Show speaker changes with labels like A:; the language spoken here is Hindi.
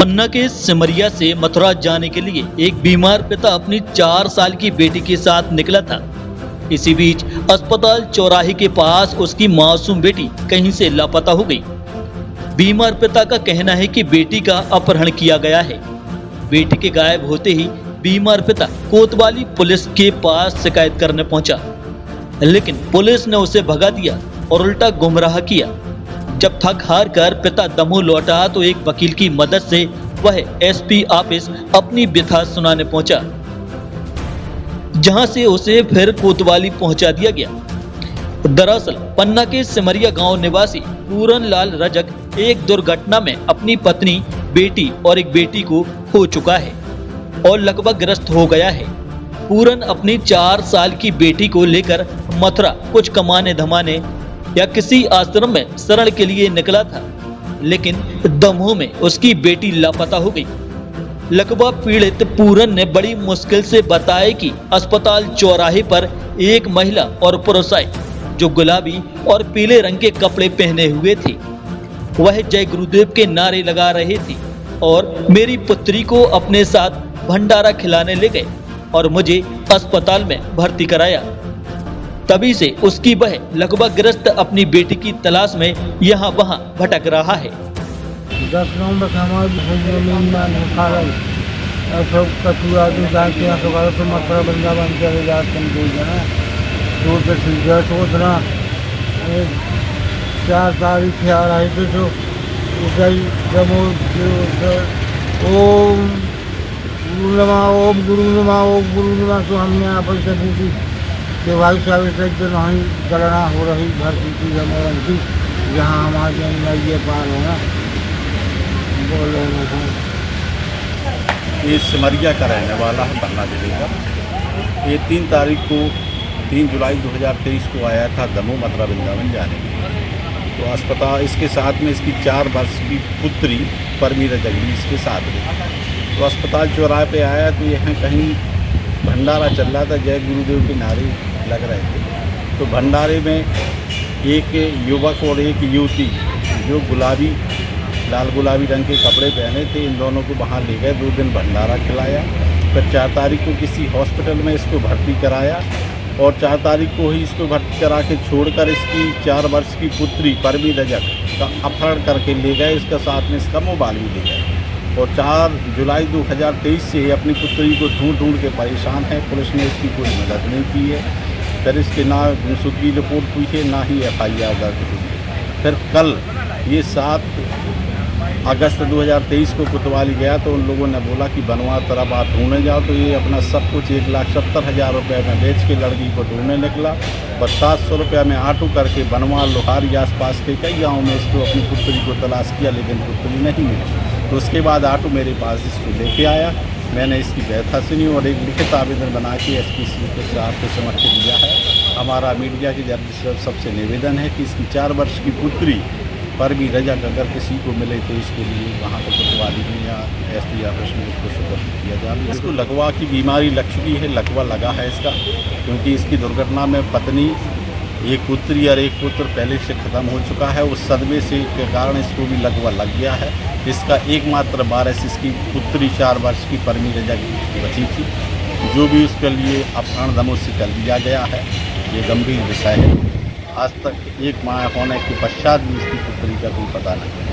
A: पन्ना के सिमरिया से मथुरा जाने के लिए एक बीमार पिता अपनी 4 साल की बेटी के साथ निकला था। इसी बीच अस्पताल चौराहे के पास उसकी मासूम बेटी कहीं से लापता हो गई। बीमार पिता का कहना है कि बेटी का अपहरण किया गया है। बेटी के गायब होते ही बीमार पिता कोतवाली पुलिस के पास शिकायत करने पहुंचा, लेकिन पुलिस ने उसे भगा दिया और उल्टा गुमराह किया। जब थक हार कर पिता दमोह लौटा तो एक वकील की मदद से वह एसपी ऑफिस अपनी व्यथा सुनाने पहुंचा, जहां से उसे फिर कोतवाली पहुंचा दिया गया। दरअसल पन्ना के सिमरिया गांव निवासी पूरन लाल रजक एक दुर्घटना में अपनी पत्नी, बेटी और एक बेटी को खो चुका है और लगभग ग्रस्त हो गया है। पूरन अपनी 4 साल की बेटी को लेकर मथुरा कुछ कमाने धमाने या किसी आश्रम में शरण के लिए निकला था, लेकिन दमोह में उसकी बेटी लापता हो गई। लकवा पीड़ित पूरन ने बड़ी मुश्किल से बताया कि अस्पताल चौराहे पर एक महिला और पुरुष आए जो गुलाबी और पीले रंग के कपड़े पहने हुए थे। वह जय गुरुदेव के नारे लगा रहे थे और मेरी पुत्री को अपने साथ भंडारा खिलाने ले गए और मुझे अस्पताल में भर्ती कराया। तभी से उसकी वह लकवाग्रस्त अपनी बेटी की तलाश में यहाँ वहाँ भटक रहा है।
B: 10 नवंबर का हमारे जमीन में खारल और सब कटुआ जो जाते हैं तो मथुरा वृंदावन चले जाते हैं। कोई जना तो ठीक है सोचना 4 तारीख से आ रही थी तो उठाई ओम गुरु नमा तो हमने यहाँ पर से पूछी कि भाई साहब से नहीं गणना हो रही भर्ती की जमवन की, जहाँ हमारे ये पार होना बोल रहे हैं।
C: ये सिमरिया का रहने वाला है, पन्ना जिले का। ये 3 तारीख को 3 जुलाई 2023 को आया था दमोह मथुरा वृंदावन जाने के लिए। तो अस्पताल इसके साथ में इसकी 4 वर्ष की पुत्री परमीरा जगली इसके साथ में। तो अस्पताल चौराहे पे आया तो यहाँ कहीं भंडारा चल रहा था, जय गुरुदेव के नारे लग रहे थे। तो भंडारे में एक युवक और एक युवती जो लाल गुलाबी रंग के कपड़े पहने थे, इन दोनों को वहाँ ले गए। 2 दिन भंडारा खिलाया। फिर 4 तारीख को किसी हॉस्पिटल में इसको भर्ती कराया और 4 तारीख को ही इसको भर्ती करा के छोड़कर इसकी 4 वर्ष की पुत्री परमीरा रजक का अपहरण करके ले गए। इसका साथ में इसका मोबाइल भी ले गए और 4 जुलाई 2023 से अपनी पुत्री को ढूंढ के परेशान है। पुलिस ने इसकी कोई मदद नहीं की है। फिर इसके ना गुमशुदगी रिपोर्ट हुई है, ना ही FIR दर्ज हुई है। फिर कल ये 7 अगस्त 2023 को कोतवाली गया तो उन लोगों ने बोला कि बनवा तरफ आप ढूंढने जाओ। तो ये अपना सब कुछ 1,70,000 रुपये में बेच के लड़की को ढूंढने निकला। 700 रुपये में ऑटो करके बनवा लोहारी आसपास के कई गाँव में इसको अपनी पुत्री को तलाश किया, लेकिन पुत्री नहीं मिली। तो उसके बाद ऑटो मेरे पास इसको लेके आया। मैंने इसकी व्यथा सुनी और एक लिखित आवेदन बना के SPC के साथ के समक्ष दिया है। हमारा मीडिया के जरिए सबसे निवेदन है कि इसकी 4 वर्ष की पुत्री परमीरा रजक अगर किसी को मिले तो इसके लिए वहाँ पर कोतवाली में या SP ऑफिस में उसको सुपुर्द किया जाए। इसको लकवा की बीमारी लग चुकी है, लकवा लगा है इसका, क्योंकि इसकी दुर्घटना में पत्नी, एक पुत्री और एक पुत्र पहले से ख़त्म हो चुका है। उस सदमे से के कारण इसको भी लकवा लग गया है। इसका एकमात्र वारिस इसकी पुत्री 4 वर्ष की परमीरा रजक बची थी, जो भी उसके लिए अपहरण दमोह से कर दिया गया है। ये गंभीर विषय है। आज तक एक माह होने के पश्चात भी इसकी पुत्री का कोई पता नहीं।